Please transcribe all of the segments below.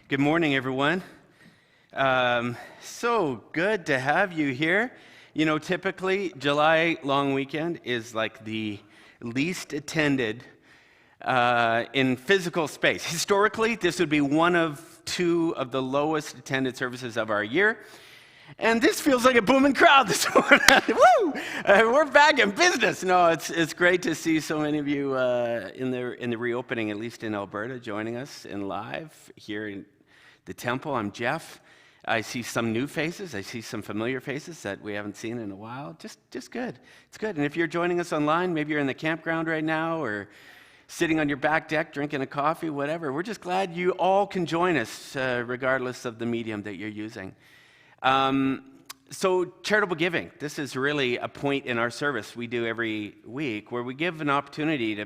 Good morning, everyone. So good to have you here. You know, typically, July long weekend is like the least attended in physical space. Historically, this would be one of two of the lowest attended services of our year. And this feels like a booming crowd this morning. Woo! We're back in business. No, it's great to see so many of you in the reopening, at least in Alberta, joining us in live here in the temple. I'm Jeff. I see some new faces. I see some familiar faces that we haven't seen in a while. Just good. It's good. And if you're joining us online, maybe you're in the campground right now or sitting on your back deck drinking a coffee, whatever. We're just glad you all can join us, regardless of the medium that you're using. So charitable giving, this is really a point in our service we do every week where we give an opportunity to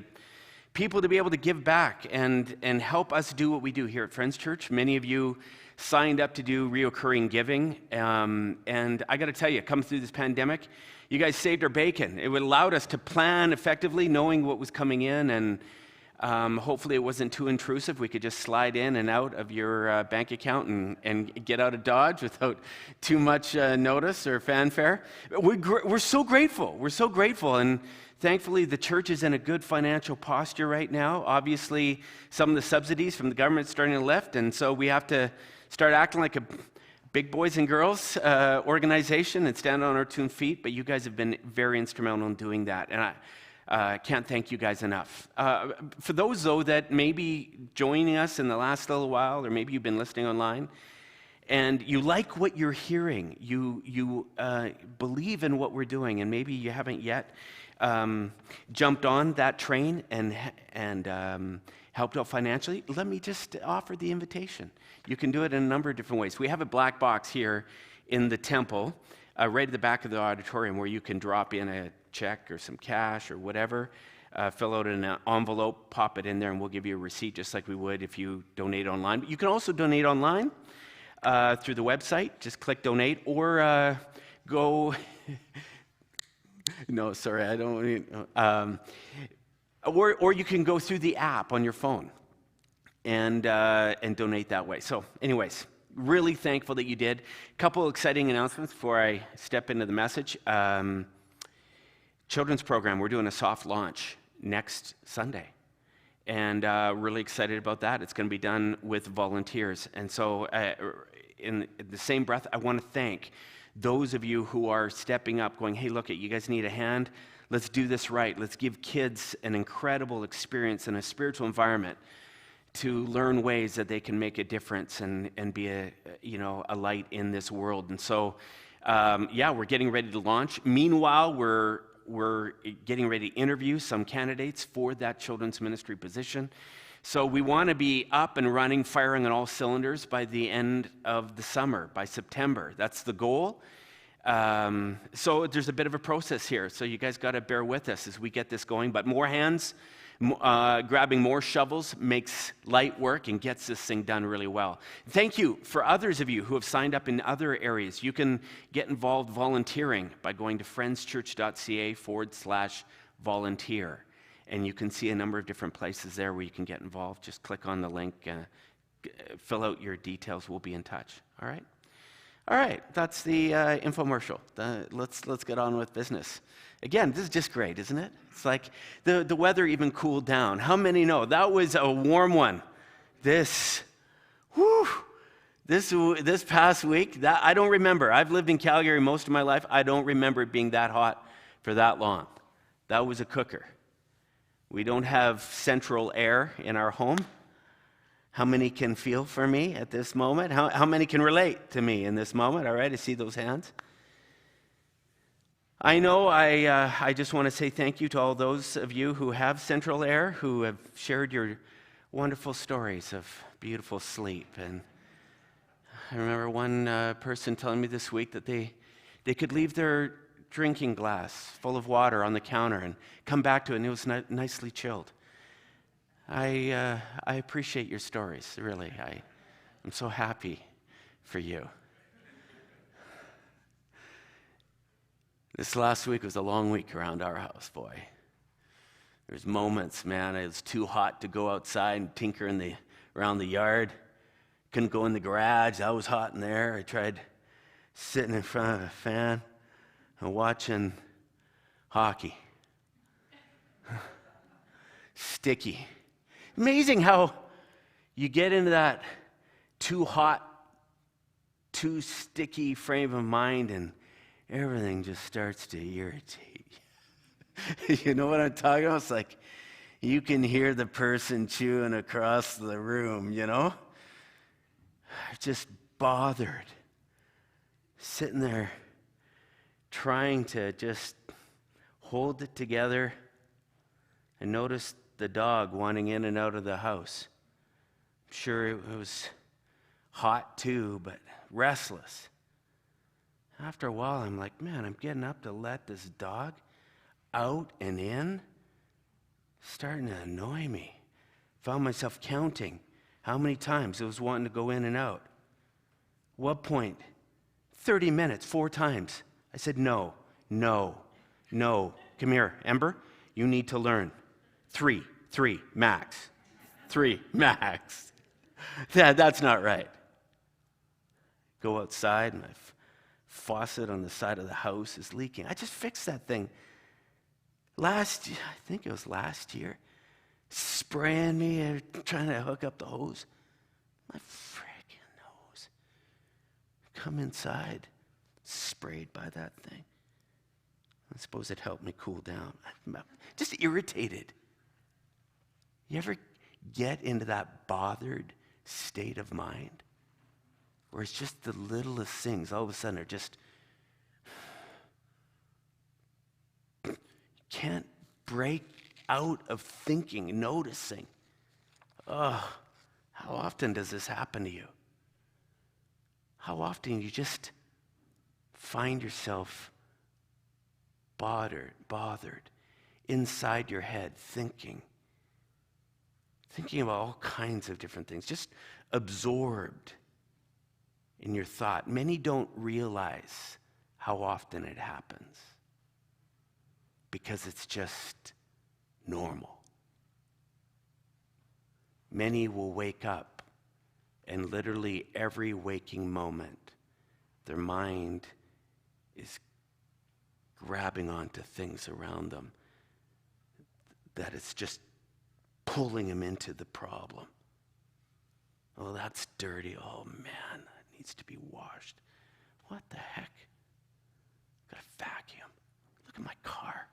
people to be able to give back and help us do what we do here at Friends Church. Many of you signed up to do reoccurring giving, and I got to tell you, coming through this pandemic, you guys saved our bacon. It allowed us to plan effectively, knowing what was coming in, and hopefully it wasn't too intrusive. We could just slide in and out of your bank account and get out of Dodge without too much notice or fanfare. We're so grateful. We're so grateful, and thankfully, the church is in a good financial posture right now. Obviously, some of the subsidies from the government are starting to lift, and so we have to start acting like a big boys and girls organization and stand on our 2 feet, but you guys have been very instrumental in doing that, and I can't thank you guys enough. For those, though, that may be joining us in the last little while, or maybe you've been listening online, and you like what you're hearing, you believe in what we're doing, and maybe you haven't yet jumped on that train and helped out financially, let me just offer the invitation. You can do it in a number of different ways. We have a black box here in the temple, right at the back of the auditorium, where you can drop in a check or some cash or whatever, fill out an envelope, pop it in there, and we'll give you a receipt just like we would if you donate online. But you can also donate online through the website. Just click donate, or go... No, sorry, I don't. Or you can go through the app on your phone and donate that way. So, anyways, really thankful that you did. A couple exciting announcements before I step into the message. Children's program, we're doing a soft launch next Sunday, and really excited about that. It's going to be done with volunteers, and so in the same breath, I want to thank those of you who are stepping up, going, hey, look, you guys need a hand. Let's do this right. Let's give kids an incredible experience in a spiritual environment to learn ways that they can make a difference and be a light in this world. And so, we're getting ready to launch. Meanwhile, we're getting ready to interview some candidates for that children's ministry position. So we want to be up and running, firing on all cylinders by the end of the summer, by September. That's the goal. So there's a bit of a process here. So you guys got to bear with us as we get this going. But more hands, grabbing more shovels makes light work and gets this thing done really well. Thank you for others of you who have signed up in other areas. You can get involved volunteering by going to friendschurch.ca/volunteer. And you can see a number of different places there where you can get involved. Just click on the link, fill out your details. We'll be in touch. All right? All right, that's the infomercial. Let's get on with business. Again, this is just great, isn't it? It's like the weather even cooled down. How many know? That was a warm one. This past week, that I don't remember. I've lived in Calgary most of my life. I don't remember it being that hot for that long. That was a cooker. We don't have central air in our home. How many can feel for me at this moment? How many can relate to me in this moment? All right, I see those hands. I know I just want to say thank you to all those of you who have central air, who have shared your wonderful stories of beautiful sleep. And I remember one person telling me this week that they could leave their drinking glass full of water on the counter and come back to it, and it was nicely chilled. I appreciate your stories, really. I'm so happy for you. This last week was a long week around our house, boy. There's moments, man, it was too hot to go outside and tinker around the yard. Couldn't go in the garage. That was hot in there. I tried sitting in front of a fan and watching hockey. Sticky. Amazing how you get into that too hot, too sticky frame of mind and everything just starts to irritate. You know what I'm talking about? It's like you can hear the person chewing across the room, you know? Just bothered. Sitting there trying to just hold it together. I noticed the dog wanting in and out of the house. I'm sure it was hot too, but restless. After a while, I'm like, man, I'm getting up to let this dog out and in. Starting to annoy me. Found myself counting how many times it was wanting to go in and out. What point? 30 minutes, 4 times. I said, no. Come here, Ember. You need to learn. 3, max. 3, max. That's not right. Go outside, and my faucet on the side of the house is leaking. I just fixed that thing. I think it was last year. Spraying me, trying to hook up the hose. My freaking nose. Come inside, sprayed by that thing. I suppose it helped me cool down. I'm just irritated. You ever get into that bothered state of mind where it's just the littlest things all of a sudden are just, you can't break out of thinking, noticing. Oh, how often does this happen to you? How often you just find yourself bothered inside your head, thinking about all kinds of different things, just absorbed in your thought. Many don't realize how often it happens because it's just normal. Many will wake up and literally every waking moment, their mind is grabbing onto things around them that it's just pulling them into the problem. Oh, that's dirty. Oh, man, that needs to be washed. What the heck? Got a vacuum. Look at my car.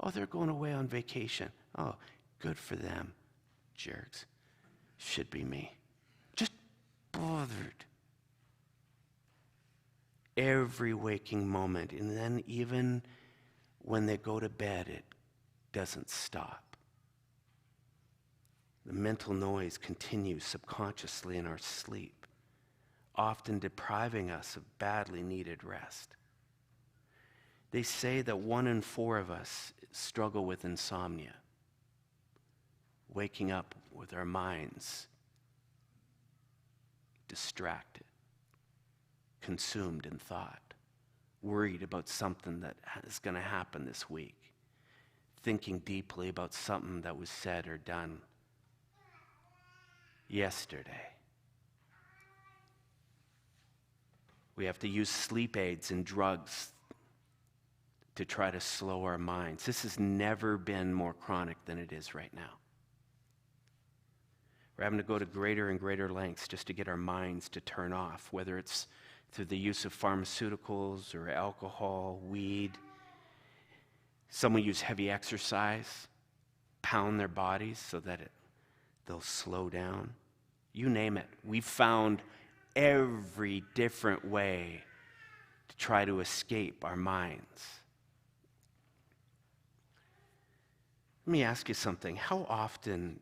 Oh, they're going away on vacation. Oh, good for them. Jerks. Should be me. Just bothered. Every waking moment. And then even when they go to bed, it doesn't stop. The mental noise continues subconsciously in our sleep, often depriving us of badly needed rest. They say that 1 in 4 of us struggle with insomnia, waking up with our minds distracted, consumed in thought, worried about something that is going to happen this week, thinking deeply about something that was said or done yesterday. We have to use sleep aids and drugs to try to slow our minds. This has never been more chronic than it is right now. We're having to go to greater and greater lengths just to get our minds to turn off, whether it's through the use of pharmaceuticals or alcohol, weed. Some will use heavy exercise, pound their bodies so that they'll slow down. You name it. We've found every different way to try to escape our minds. Let me ask you something. How often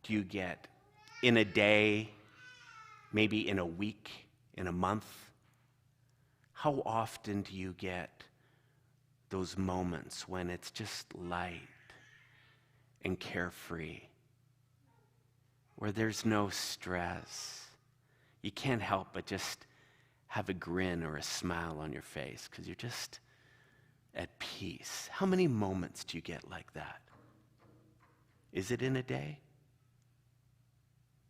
do you get in a day, maybe in a week, in a month? How often do you get those moments when it's just light and carefree, where there's no stress? You can't help but just have a grin or a smile on your face because you're just at peace. How many moments do you get like that? Is it in a day?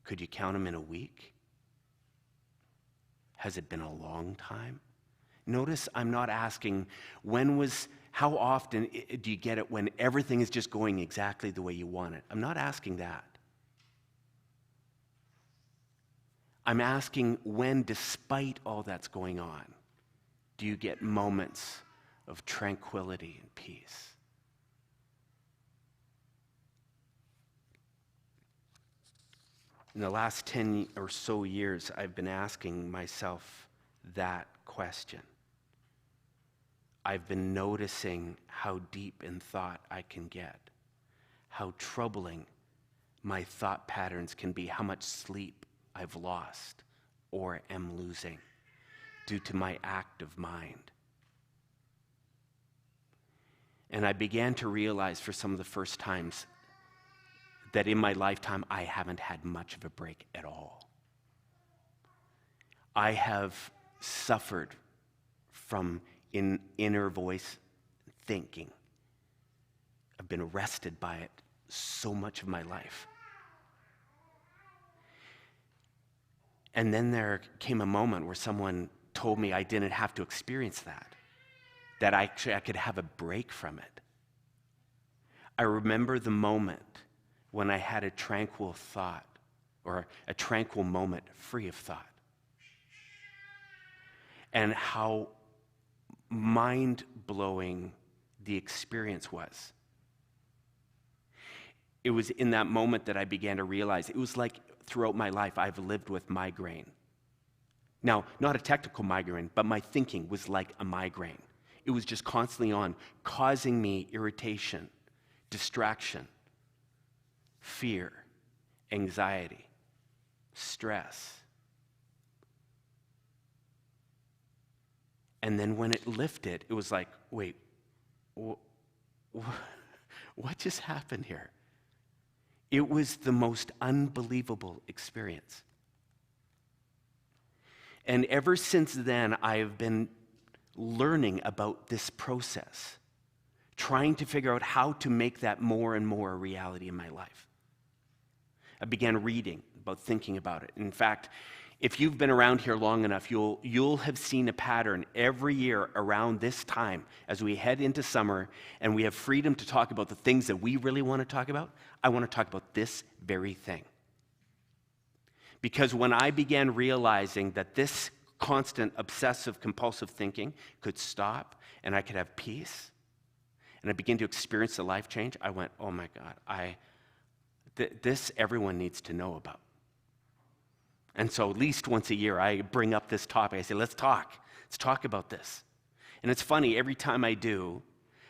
Could you count them in a week? Has it been a long time? Notice I'm not asking how often do you get it when everything is just going exactly the way you want it? I'm not asking that. I'm asking when, despite all that's going on, do you get moments of tranquility and peace? In the last 10 or so years, I've been asking myself that question. I've been noticing how deep in thought I can get, how troubling my thought patterns can be, how much sleep I've lost or am losing due to my active mind. And I began to realize for some of the first times that in my lifetime, I haven't had much of a break at all. I have suffered from inner voice thinking. I've been arrested by it so much of my life. And then there came a moment where someone told me I didn't have to experience that I could have a break from it. I remember the moment when I had a tranquil thought, or a tranquil moment free of thought, and how mind-blowing the experience was. It was in that moment that I began to realize it was like throughout my life I've lived with migraine. Now, not a technical migraine, but my thinking was like a migraine. It was just constantly on, causing me irritation, distraction, fear, anxiety, stress. And then when it lifted, it was like, wait, what just happened here? It was the most unbelievable experience. And ever since then, I have been learning about this process, trying to figure out how to make that more and more a reality in my life. I began reading about thinking about it. In fact, if you've been around here long enough, you'll have seen a pattern every year around this time as we head into summer and we have freedom to talk about the things that we really want to talk about. I want to talk about this very thing. Because when I began realizing that this constant obsessive compulsive thinking could stop and I could have peace, and I began to experience the life change, I went, oh my God, this everyone needs to know about. And so at least once a year, I bring up this topic. I say, let's talk about this. And it's funny, every time I do,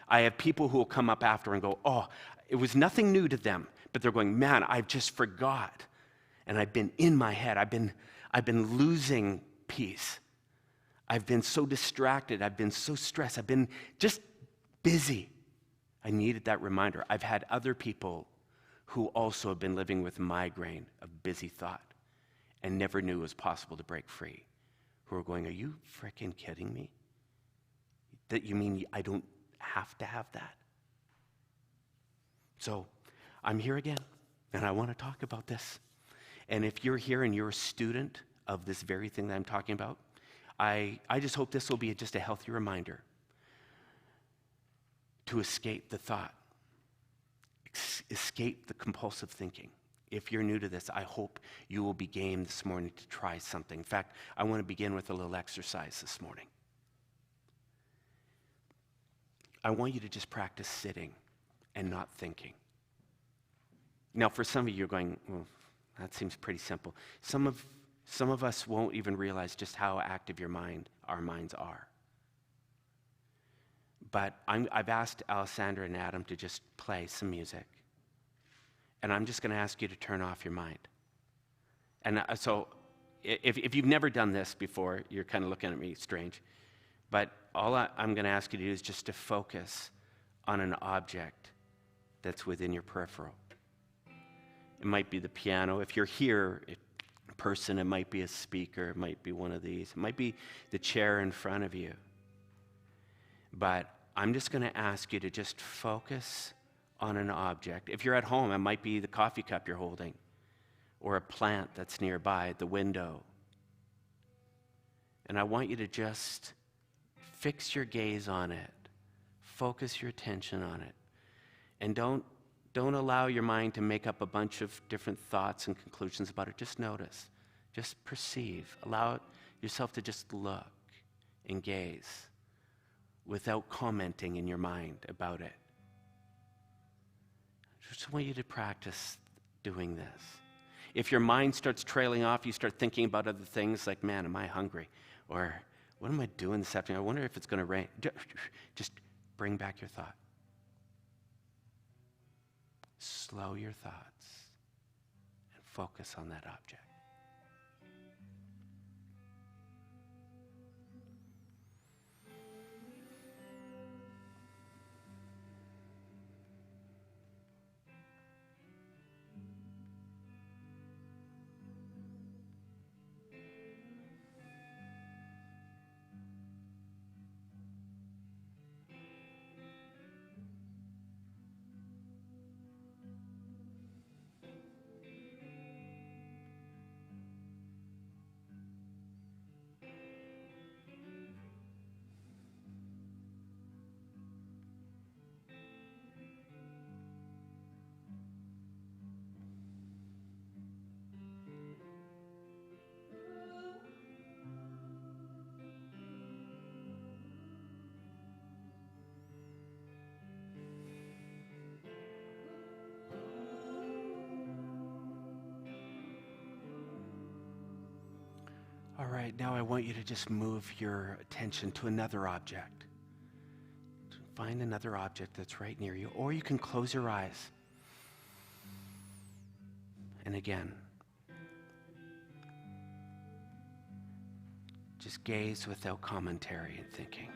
I have people who will come up after and go, oh, it was nothing new to them, but they're going, man, I just forgot. And I've been in my head. I've been losing peace. I've been so distracted. I've been so stressed. I've been just busy. I needed that reminder. I've had other people who also have been living with migraine of busy thought and never knew it was possible to break free, who are going, are you freaking kidding me? That you mean I don't have to have that? So I'm here again, and I want to talk about this. And if you're here and you're a student of this very thing that I'm talking about, I just hope this will be just a healthy reminder to escape the thought, escape the compulsive thinking. If you're new to this, I hope you will be game this morning to try something. In fact, I want to begin with a little exercise this morning. I want you to just practice sitting and not thinking. Now, for some of you, you're going, well, that seems pretty simple. Some of us won't even realize just how active our minds are. But I've asked Alessandra and Adam to just play some music. And I'm just going to ask you to turn off your mind. And so if you've never done this before, you're kind of looking at me strange. But all I'm going to ask you to do is just to focus on an object that's within your peripheral. It might be the piano. If you're here in person, it might be a speaker. It might be one of these. It might be the chair in front of you. But I'm just going to ask you to just focus on an object. If you're at home, it might be the coffee cup you're holding, or a plant that's nearby at the window. And I want you to just fix your gaze on it. Focus your attention on it. And don't allow your mind to make up a bunch of different thoughts and conclusions about it. Just notice. Just perceive. Allow yourself to just look and gaze without commenting in your mind about it. I just want you to practice doing this. If your mind starts trailing off, you start thinking about other things like, man, am I hungry? Or what am I doing this afternoon? I wonder if it's going to rain. Just bring back your thought. Slow your thoughts and focus on that object. All right, now I want you to just move your attention to another object. Find another object that's right near you, or you can close your eyes. And again, just gaze without commentary and thinking.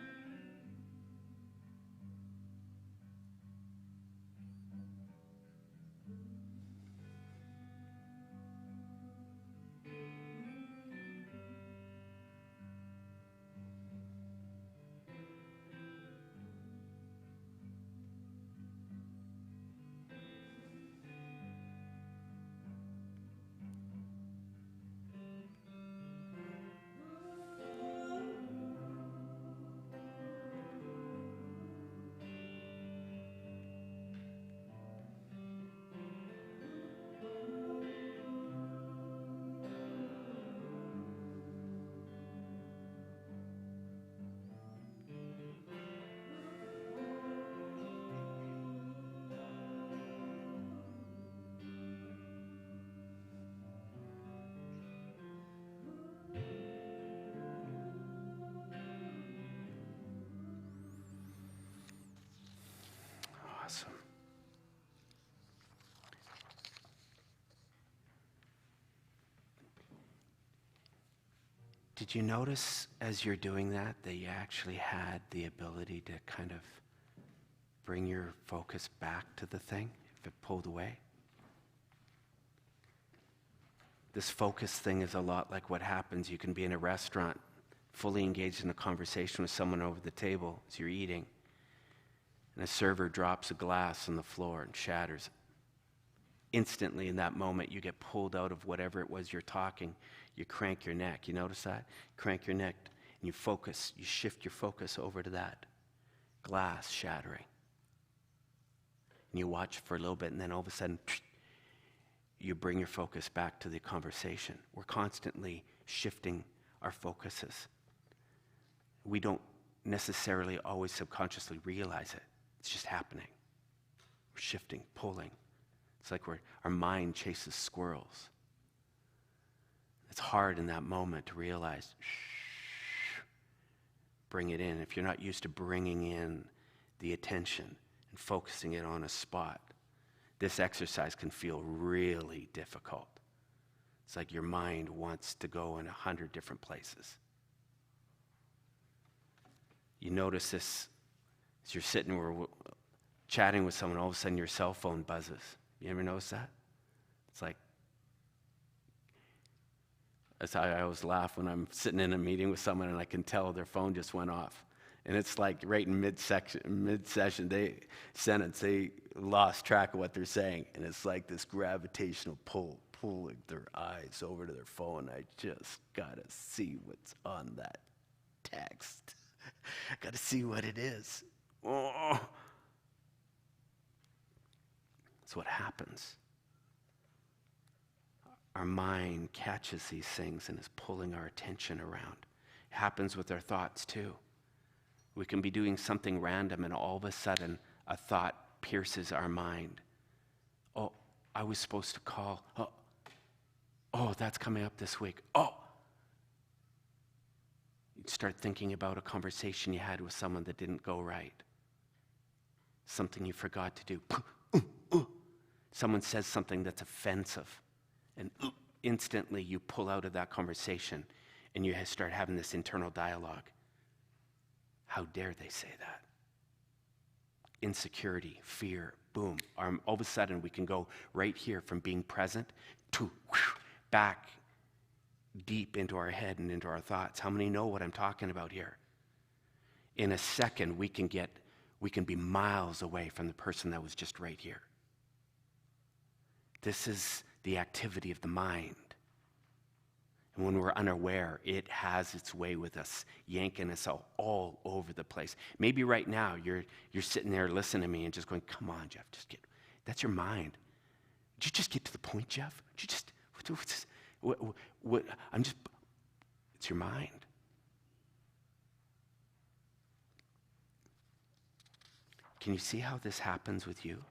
Awesome. Did you notice as you're doing that you actually had the ability to kind of bring your focus back to the thing if it pulled away? This focus thing is a lot like what happens. You can be in a restaurant, fully engaged in a conversation with someone over the table as you're eating, and a server drops a glass on the floor and shatters it. Instantly, in that moment, you get pulled out of whatever it was you're talking. You crank your neck. You notice that? Crank your neck, and you focus. You shift your focus over to that glass shattering. And you watch for a little bit, and then all of a sudden, you bring your focus back to the conversation. We're constantly shifting our focuses. We don't necessarily always subconsciously realize it. It's just happening. We're shifting, pulling. It's like our mind chases squirrels. It's hard in that moment to realize, bring it in. If you're not used to bringing in the attention and focusing it on a spot, this exercise can feel really difficult. It's like your mind wants to go in 100 different places. You notice this as you're sitting or chatting with someone, all of a sudden your cell phone buzzes. You ever notice that? It's like, that's how I always laugh when I'm sitting in a meeting with someone and I can tell their phone just went off. And it's like right in mid-session, they lost track of what they're saying. And it's like this gravitational pull. pulling their eyes over to their phone. I just gotta see what's on that text. Gotta see what it is. Oh. That's what happens. Our mind catches these things and is pulling our attention around. It happens with our thoughts too. We can be doing something random and all of a sudden a thought pierces our mind. Oh, I was supposed to call. Oh, that's coming up this week. Oh. You start thinking about a conversation you had with someone that didn't go right. Something you forgot to do. Someone says something that's offensive, and instantly you pull out of that conversation and you start having this internal dialogue. How dare they say that? Insecurity, fear, boom. All of a sudden we can go right here from being present to back deep into our head and into our thoughts. How many know what I'm talking about here? In a second, we can be miles away from the person that was just right here. This is the activity of the mind. And when we're unaware, it has its way with us, yanking us all over the place. Maybe right now you're sitting there listening to me and just going, come on, Jeff, that's your mind. Did you just get to the point, Jeff? Did you just, it's your mind. Can you see how this happens with you?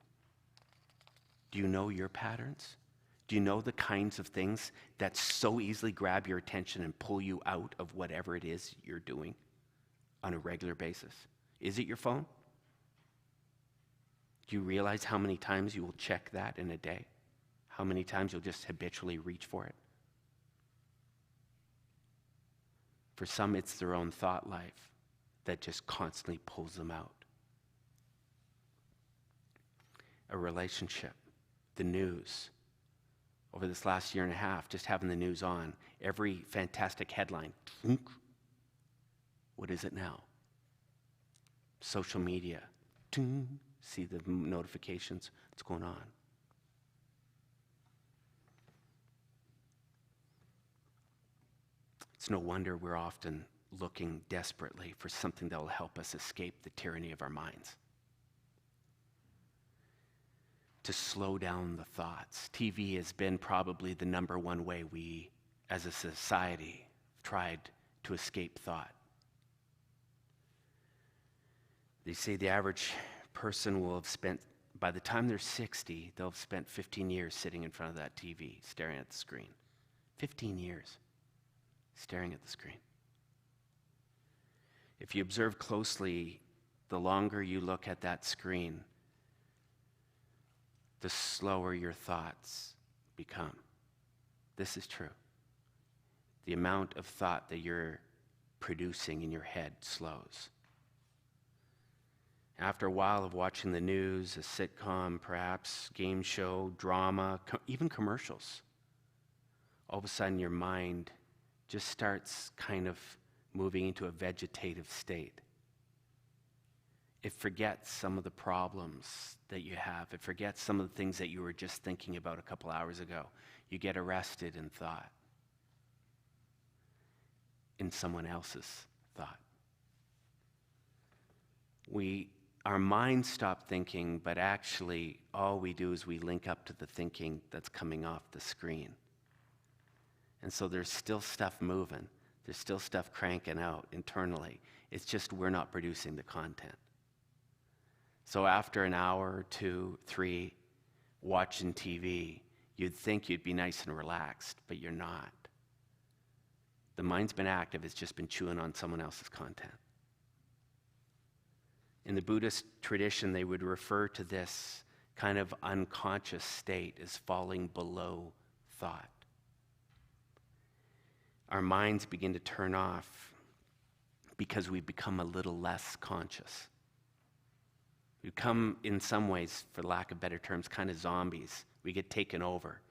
Do you know your patterns? Do you know the kinds of things that so easily grab your attention and pull you out of whatever it is you're doing on a regular basis? Is it your phone? Do you realize how many times you will check that in a day? How many times you'll just habitually reach for it? For some, it's their own thought life that just constantly pulls them out. A relationship, the news. Over this last year and a half, just having the news on, every fantastic headline. What is it now? Social media. See the notifications. What's going on? It's no wonder we're often looking desperately for something that will help us escape the tyranny of our minds. To slow down the thoughts. TV has been probably the number one way we, as a society, tried to escape thought. They say the average person will have spent, by the time they're 60, they'll have spent 15 years sitting in front of that TV, staring at the screen. 15 years staring at the screen. If you observe closely, the longer you look at that screen, the slower your thoughts become. This is true. The amount of thought that you're producing in your head slows. After a while of watching the news, a sitcom, perhaps, game show, drama, even commercials, all of a sudden your mind just starts kind of moving into a vegetative state. It forgets some of the problems that you have. It forgets some of the things that you were just thinking about a couple hours ago. You get arrested in thought, in someone else's thought. Our minds stop thinking, but actually all we do is we link up to the thinking that's coming off the screen. And so there's still stuff moving. There's still stuff cranking out internally. It's just we're not producing the content. So after an hour or 2, 3 watching TV, you'd think you'd be nice and relaxed, but you're not. The mind's been active, it's just been chewing on someone else's content. In the Buddhist tradition, they would refer to this kind of unconscious state as falling below thought. Our minds begin to turn off because we become a little less conscious. We become, in some ways, for lack of better terms, kind of zombies. We get taken over.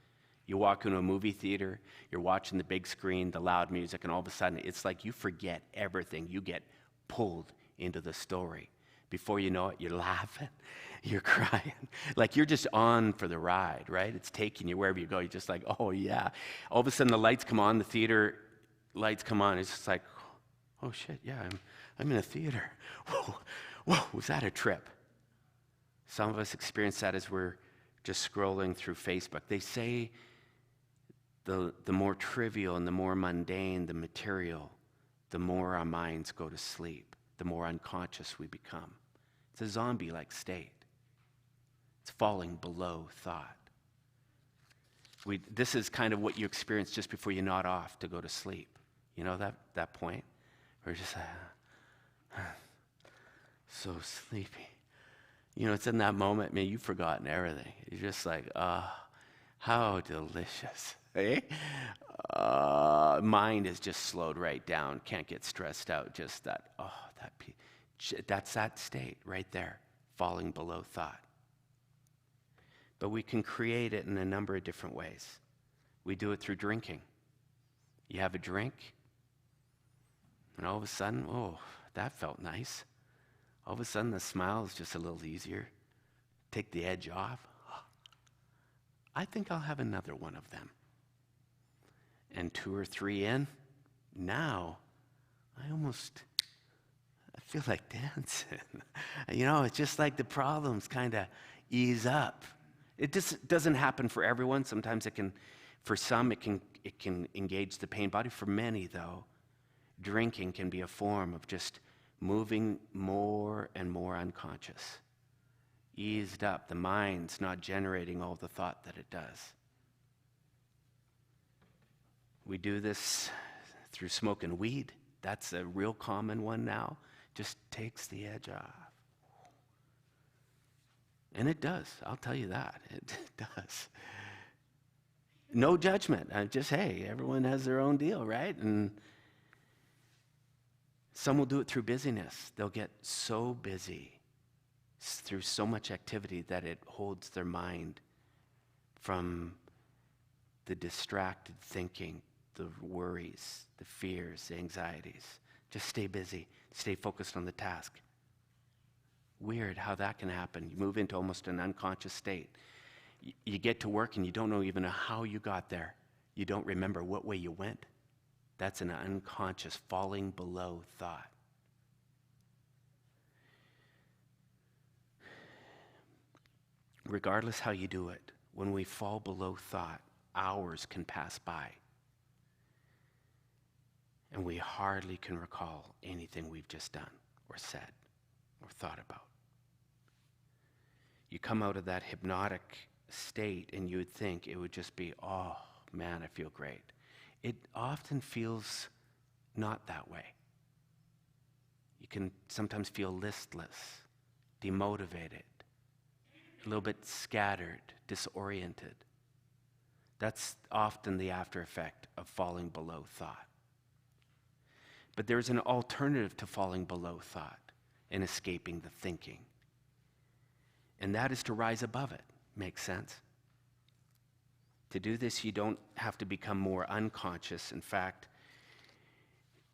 You walk into a movie theater, you're watching the big screen, the loud music, and all of a sudden, it's like you forget everything. You get pulled into the story. Before you know it, you're laughing, you're crying. Like you're just on for the ride, right? It's taking you wherever you go. You're just like, oh yeah. All of a sudden the lights come on, the theater lights come on. It's just like, oh shit, yeah, I'm in a theater. Whoa, was that a trip? Some of us experience that as we're just scrolling through Facebook. They say the more trivial and the more mundane the material, the more our minds go to sleep, the more unconscious we become. It's a zombie-like state. It's falling below thought. This is kind of what you experience just before you nod off to go to sleep. You know that point? Where you're just like, so sleepy. You know, it's in that moment, man, you've forgotten everything. You're just like, how delicious. Eh? Mind is just slowed right down, can't get stressed out. Just that's that state right there, falling below thought. But we can create it in a number of different ways. We do it through drinking. You have a drink, and all of a sudden, oh, that felt nice. All of a sudden, the smile is just a little easier. Take the edge off. I think I'll have another one of them. And 2 or 3 in, now I feel like dancing. You know, it's just like the problems kind of ease up. It just doesn't happen for everyone. Sometimes for some, it can engage the pain body. For many, though, drinking can be a form of just moving more and more unconscious. Eased up, the mind's not generating all the thought that it does. We do this through smoking weed. That's a real common one now. Just takes the edge off. And it does, I'll tell you that. It does. No judgment. Just, hey, everyone has their own deal, right? And some will do it through busyness. They'll get so busy through so much activity that it holds their mind from the distracted thinking, the worries, the fears, the anxieties. Just stay busy. Stay focused on the task. Weird how that can happen. You move into almost an unconscious state. You get to work and you don't know even how you got there. You don't remember what way you went. That's an unconscious falling below thought. Regardless how you do it, when we fall below thought, hours can pass by. And we hardly can recall anything we've just done or said or thought about. You come out of that hypnotic state and you would think it would just be, oh man, I feel great. It often feels not that way. You can sometimes feel listless, demotivated, a little bit scattered, disoriented. That's often the after effect of falling below thought. But there's an alternative to falling below thought and escaping the thinking. And that is to rise above it. Makes sense? To do this, you don't have to become more unconscious. In fact,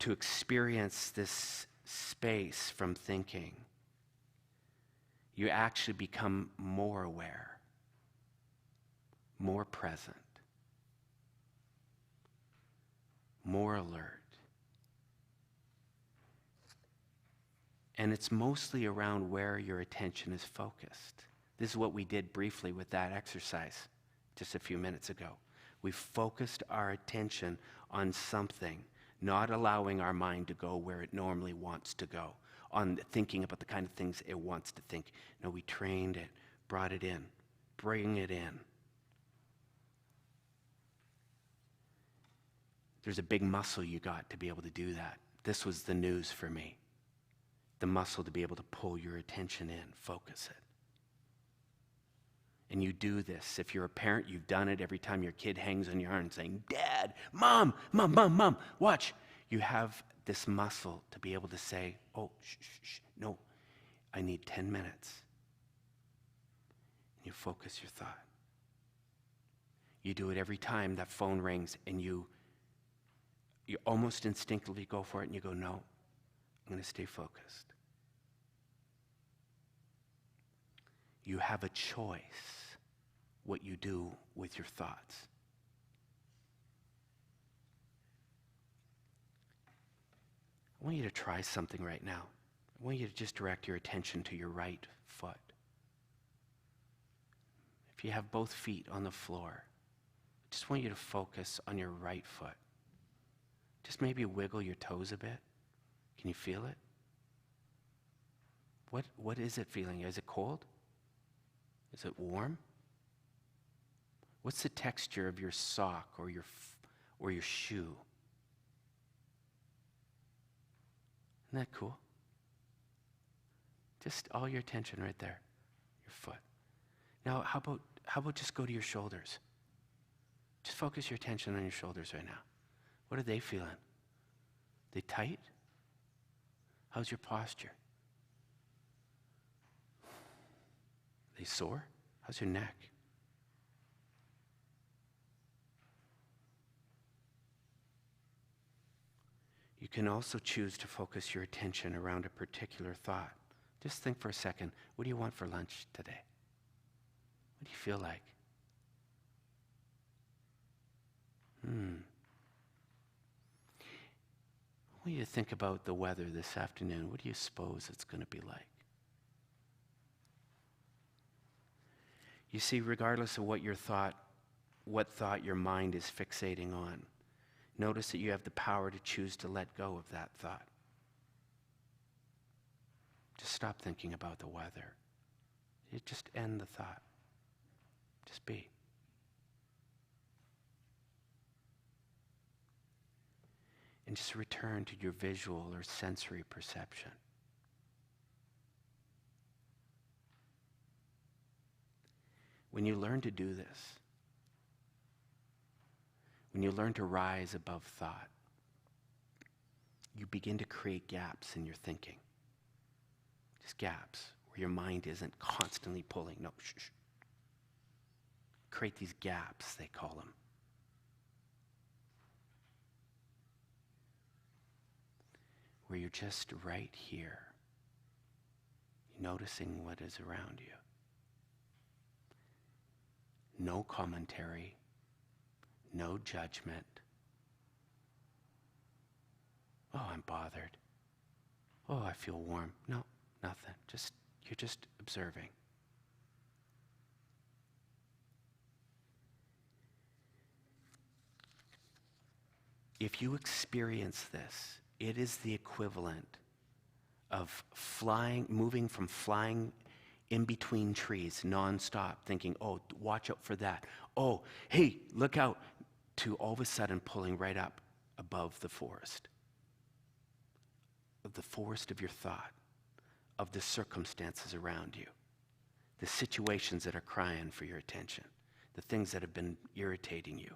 to experience this space from thinking, you actually become more aware, more present, more alert. And it's mostly around where your attention is focused. This is what we did briefly with that exercise just a few minutes ago. We focused our attention on something, not allowing our mind to go where it normally wants to go, on thinking about the kind of things it wants to think. No, we trained it, brought it in, bring it in. There's a big muscle you got to be able to do that. This was the news for me. The muscle to be able to pull your attention in, focus it. And you do this. If you're a parent, you've done it every time your kid hangs on your arm saying, Dad, Mom, Mom, Mom, Mom, watch. You have this muscle to be able to say, oh, shh, no, I need 10 minutes. And you focus your thought. You do it every time that phone rings and you almost instinctively go for it and you go, no, I'm going to stay focused. You have a choice what you do with your thoughts. I want you to try something right now. I want you to just direct your attention to your right foot. If you have both feet on the floor, I just want you to focus on your right foot. Just maybe wiggle your toes a bit. Can you feel it? What is it feeling? Is it cold? Is it warm? What's the texture of your sock or your shoe? Isn't that cool? Just all your attention right there, your foot. Now, how about just go to your shoulders? Just focus your attention on your shoulders right now. What are they feeling? They tight? How's your posture? They sore? How's your neck? You can also choose to focus your attention around a particular thought. Just think for a second, what do you want for lunch today? What do you feel like? I want you to think about the weather this afternoon. What do you suppose it's going to be like? You see, regardless of what thought your mind is fixating on, notice that you have the power to choose to let go of that thought. Just stop thinking about the weather. You just end the thought. Just be. And just return to your visual or sensory perception. When you learn to do this, when you learn to rise above thought, you begin to create gaps in your thinking. Just gaps where your mind isn't constantly pulling. No, shh. Create these gaps, they call them. Where you're just right here, noticing what is around you. No commentary, no judgment. Oh, I'm bothered. Oh, I feel warm. No, nothing. You're just observing. If you experience this, it is the equivalent of moving from flying in between trees nonstop, thinking, oh, watch out for that. Oh, hey, look out, to all of a sudden pulling right up above the forest of your thought, of the circumstances around you, the situations that are crying for your attention, the things that have been irritating you.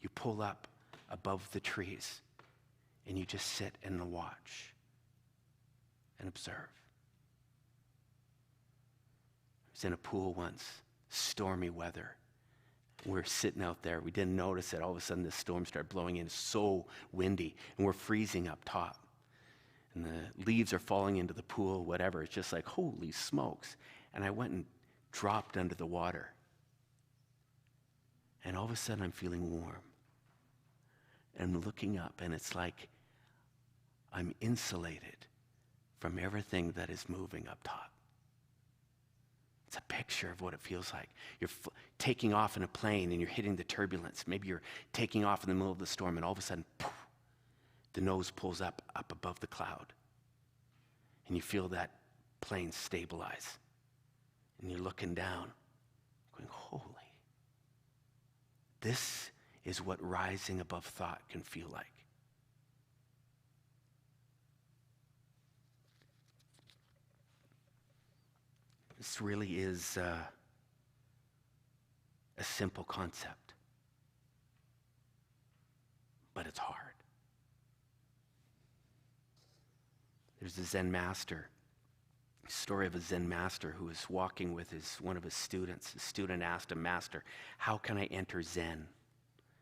You pull up above the trees and you just sit and watch and observe. I was in a pool once, stormy weather. We're sitting out there. We didn't notice it. All of a sudden, the storm started blowing in. It's so windy, and we're freezing up top. And the leaves are falling into the pool, whatever. It's just like, holy smokes. And I went and dropped under the water. And all of a sudden, I'm feeling warm. And I'm looking up, and it's like I'm insulated from everything that is moving up top. It's a picture of what it feels like. You're taking off in a plane and you're hitting the turbulence. Maybe you're taking off in the middle of the storm and all of a sudden, poof, the nose pulls up above the cloud. And you feel that plane stabilize. And you're looking down, going, holy. This is what rising above thought can feel like. This really is a simple concept, but it's hard. There's a Zen master, a story of a Zen master who was walking with one of his students. The student asked him, "Master, how can I enter Zen?"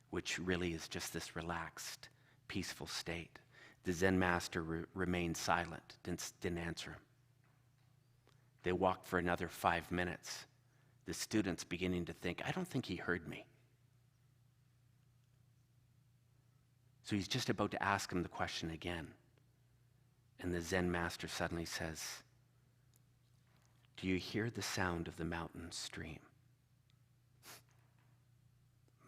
Which really is just this relaxed, peaceful state. The Zen master remained silent, didn't answer him. They walked for another 5 minutes. The student's beginning to think, I don't think he heard me. So he's just about to ask him the question again. And the Zen master suddenly says, do you hear the sound of the mountain stream?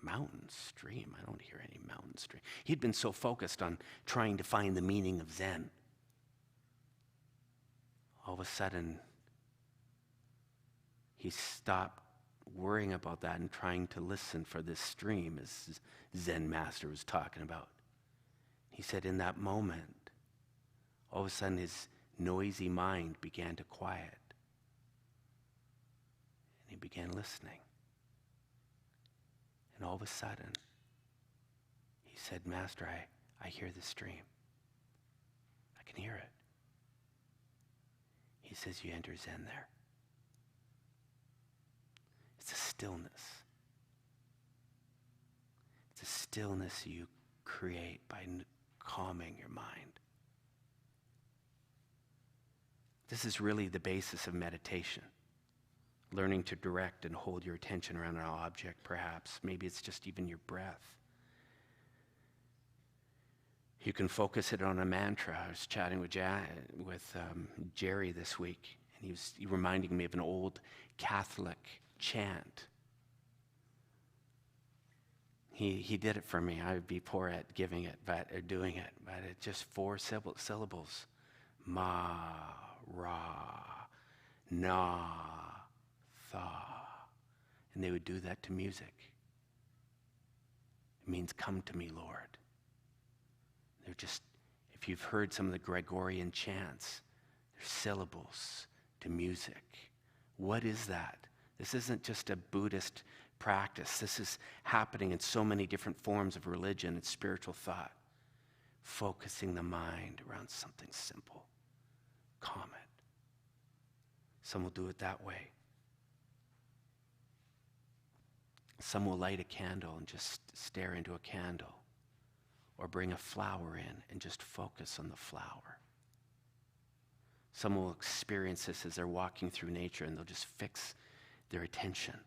Mountain stream? I don't hear any mountain stream. He'd been so focused on trying to find the meaning of Zen. All of a sudden, he stopped worrying about that and trying to listen for this stream, as Zen master was talking about. He said in that moment, all of a sudden his noisy mind began to quiet. And he began listening. And all of a sudden, he said, Master, I hear the stream. I can hear it. He says, you enter Zen there. It's a stillness. It's a stillness you create by calming your mind. This is really the basis of meditation. Learning to direct and hold your attention around an object, perhaps. Maybe it's just even your breath. You can focus it on a mantra. I was chatting with Jerry this week, and he was reminding me of an old Catholic chant. He did it for me. I would be poor at giving it, or doing it, but it's just 4 syllables. Ma, ra, na, tha. And they would do that to music. It means, come to me, Lord. They're just, if you've heard some of the Gregorian chants, they're syllables to music. What is that? This isn't just a Buddhist practice. This is happening in so many different forms of religion and spiritual thought. Focusing the mind around something simple. Calm it. Some will do it that way. Some will light a candle and just stare into a candle. Or bring a flower in and just focus on the flower. Some will experience this as they're walking through nature, and they'll just fix their attention on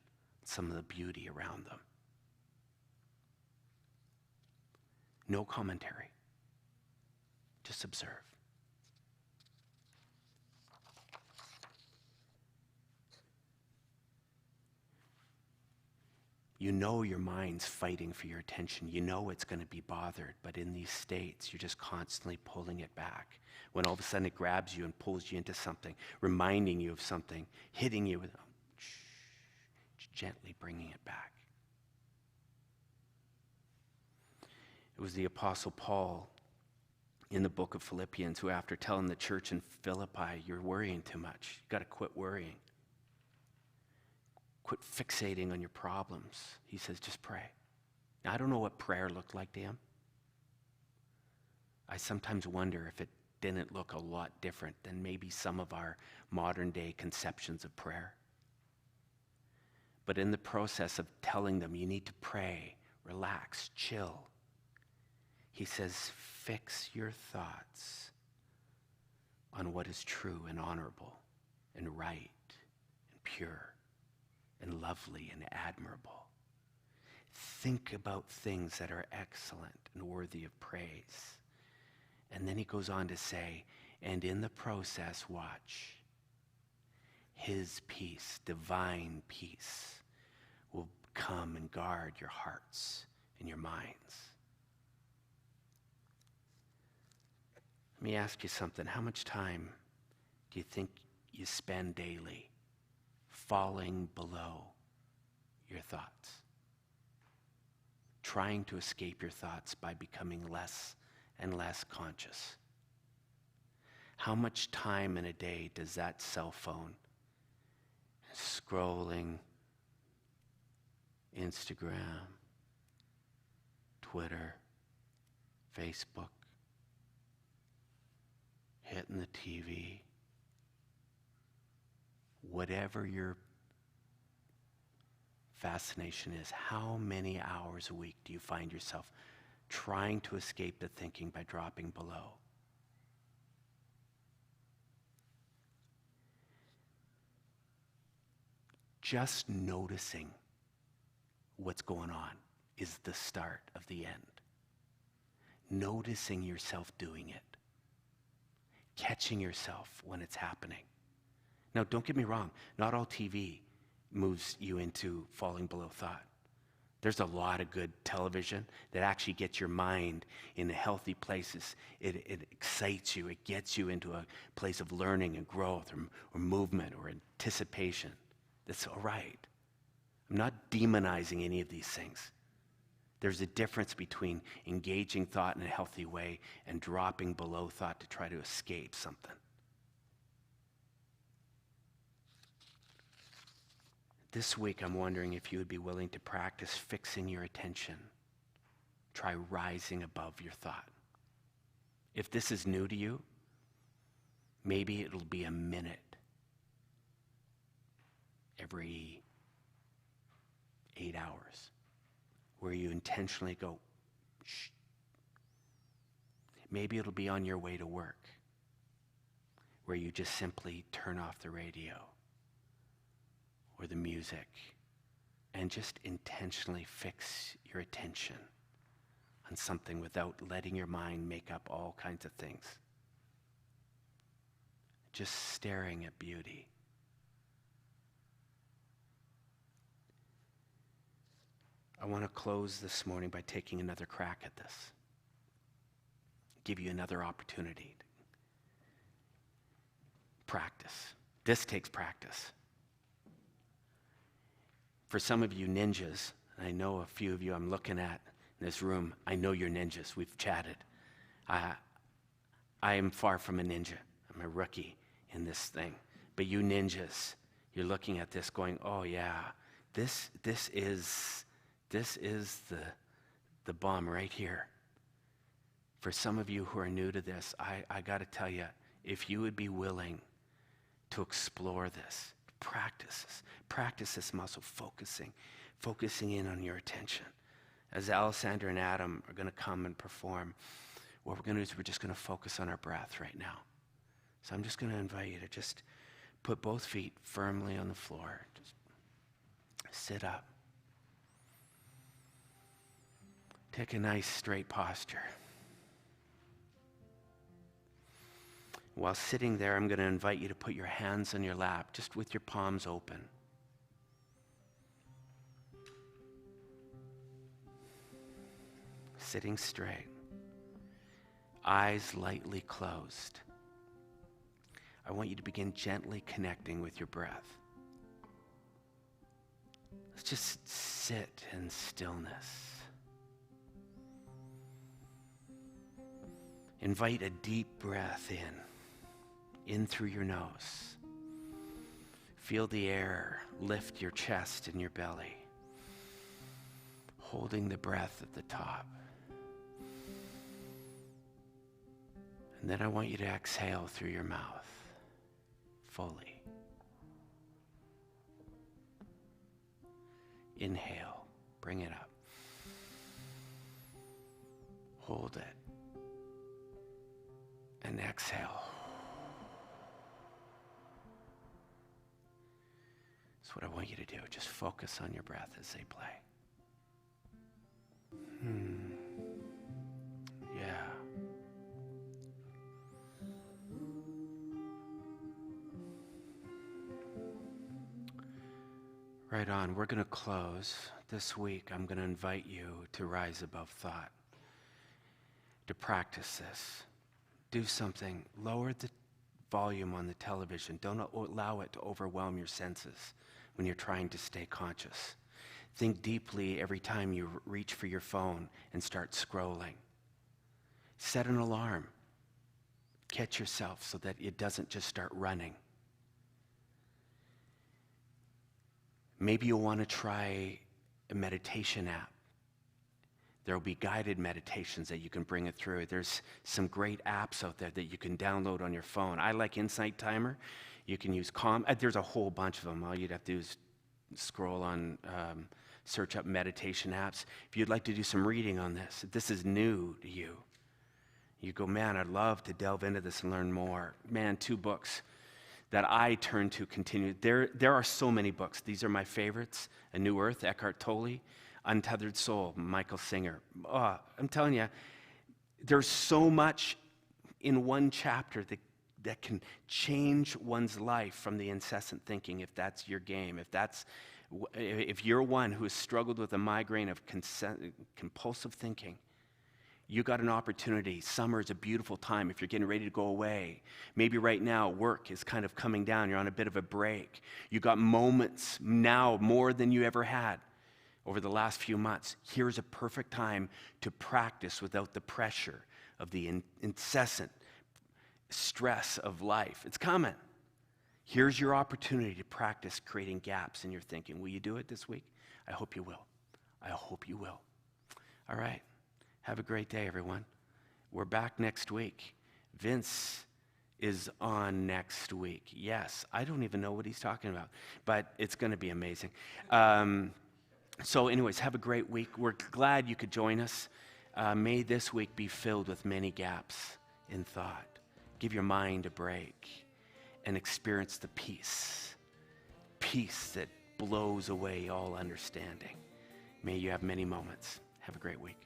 some of the beauty around them. No commentary. Just observe. You know your mind's fighting for your attention. You know it's going to be bothered, but in these states, you're just constantly pulling it back. When all of a sudden it grabs you and pulls you into something, reminding you of something, hitting you with, gently bringing it back. It was the Apostle Paul in the book of Philippians who, after telling the church in Philippi, you're worrying too much. You've got to quit worrying. Quit fixating on your problems. He says, just pray. Now, I don't know what prayer looked like to him. I sometimes wonder if it didn't look a lot different than maybe some of our modern day conceptions of prayer. But in the process of telling them, you need to pray, relax, chill, he says, fix your thoughts on what is true and honorable and right and pure and lovely and admirable. Think about things that are excellent and worthy of praise. And then he goes on to say, and in the process, watch, his peace, divine peace, will come and guard your hearts and your minds. Let me ask you something. How much time do you think you spend daily falling below your thoughts? Trying to escape your thoughts by becoming less and less conscious. How much time in a day does that cell phone, scrolling, Instagram, Twitter, Facebook, hitting the TV, whatever your fascination is, how many hours a week do you find yourself trying to escape the thinking by dropping below? just noticing what's going on is the start of the end. Noticing yourself doing it. Catching yourself when it's happening. Now, don't get me wrong. Not all TV moves you into falling below thought. There's a lot of good television that actually gets your mind in healthy places. It excites you. It gets you into a place of learning and growth or movement or anticipation. That's all right. I'm not demonizing any of these things. There's a difference between engaging thought in a healthy way and dropping below thought to try to escape something. This week, I'm wondering if you would be willing to practice fixing your attention. Try rising above your thought. If this is new to you, maybe it'll be a minute every 8 hours where you intentionally go, shh. Maybe it'll be on your way to work where you just simply turn off the radio or the music, and just intentionally fix your attention on something without letting your mind make up all kinds of things. Just staring at beauty. I want to close this morning by taking another crack at this. Give you another opportunity. Practice. This takes practice. For some of you ninjas, and I know a few of you I'm looking at in this room, I know you're ninjas. We've chatted. I am far from a ninja. I'm a rookie in this thing. But you ninjas, you're looking at this going, oh yeah, this is the bomb right here. For some of you who are new to this, I got to tell you, if you would be willing to explore this, practice this muscle, focusing in on your attention. As Alessandra and Adam are going to come and perform, what we're going to do is we're just going to focus on our breath right now. So I'm just going to invite you to just put both feet firmly on the floor. Just sit up. Take a nice straight posture. While sitting there, I'm going to invite you to put your hands on your lap, just with your palms open. Sitting straight. Eyes lightly closed. I want you to begin gently connecting with your breath. Let's just sit in stillness. Invite a deep breath in through your nose. Feel the air lift your chest and your belly, holding the breath at the top. And then I want you to exhale through your mouth fully. Inhale, bring it up. Hold it. And exhale. That's what I want you to do. Just focus on your breath as they play. Yeah. Right on. We're going to close. This week, I'm going to invite you to rise above thought, to practice this. Do something. Lower the volume on the television. Don't allow it to overwhelm your senses when you're trying to stay conscious. Think deeply every time you reach for your phone and start scrolling. Set an alarm. Catch yourself so that it doesn't just start running. Maybe you'll want to try a meditation app. There will be guided meditations that you can bring it through. There's some great apps out there that you can download on your phone. I like Insight Timer. You can use Calm. There's a whole bunch of them. All you'd have to do is scroll on, search up meditation apps. If you'd like to do some reading on this, if this is new to you, you go, man, I'd love to delve into this and learn more. Man, 2 books that I turn to continue. There are so many books. These are my favorites. A New Earth, Eckhart Tolle. Untethered Soul, Michael Singer. Oh, I'm telling you, there's so much in one chapter that can change one's life from the incessant thinking, if that's your game, if you're one who has struggled with a migraine of compulsive thinking. You got an opportunity. Summer is a beautiful time if you're getting ready to go away. Maybe right now work is kind of coming down. You're on a bit of a break. You got moments now more than you ever had over the last few months. Here's a perfect time to practice without the pressure of the incessant stress of life. It's coming. Here's your opportunity to practice creating gaps in your thinking. Will you do it this week? I hope you will. I hope you will. All right. Have a great day, everyone. We're back next week. Vince is on next week. Yes, I don't even know what he's talking about, but it's going to be amazing. So anyways, have a great week. We're glad you could join us. May this week be filled with many gaps in thought. Give your mind a break and experience the peace that blows away all understanding. May you have many moments. Have a great week.